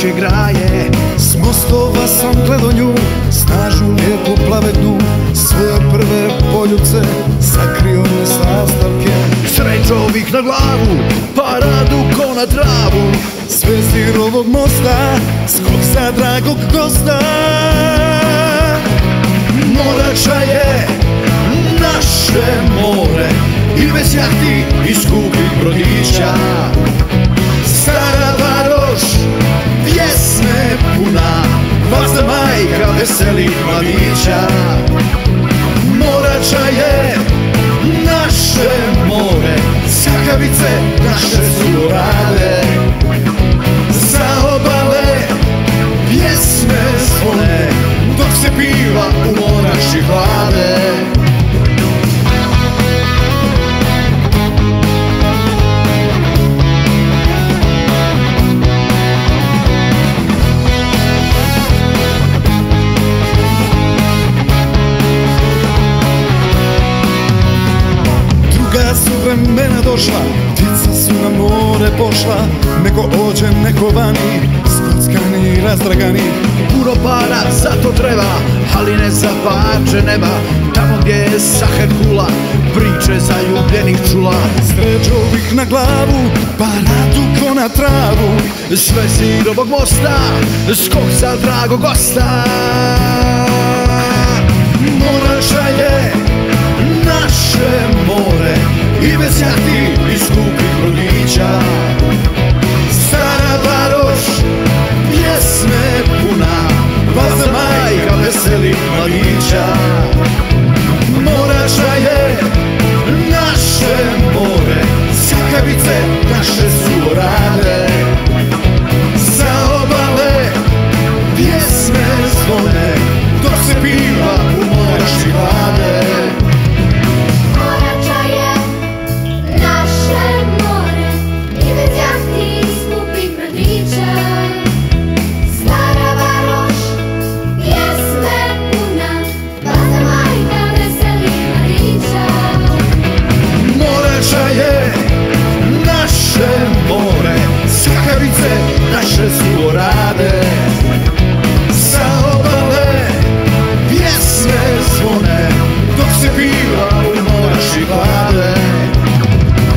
noće graje. S mostova sam gledao nju, snažnu lijepu plavednu, svoje prve poljubce, sakrio me sastavke. Srećovih na glavu, paradu ko na travu, sve s Virovog mosta, skok za dragog gosta. Morača je naše more i bez jahti i skupih brodića. Stara Varoš pjesme puna, vazda majka veselih mladića. Morača je naše more, skakavice naše su rade. Sa obale pjesme zvone, dok se piva u Morači hlade. Druga su vremena došla, djeca su na more pošla, neko ođe, neko vani, skockani, razdragani. Puno para za to treba, ali ne za parče neba. Tamo gdje je saher kula, priče zaljubljenih čula. Srećovih na glavu, paradu ko na travu, sve s Virovog mosta, skok za dragog gosta. Morača je naše more i bez jahti i skupih brodića. Stara Varoš pjesme puna, vazda majka veselih mladića. Morača je naše more, skakavice naše su orade. Sa obale pjesme zvone, dok se piva u Morači hlade. Naše su orade, sa obale pjesme zvone, dok se piva u Morači hlade.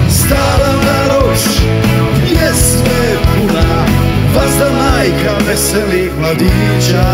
Stara Varoš pjesme puna, vazda majka veselih mladića.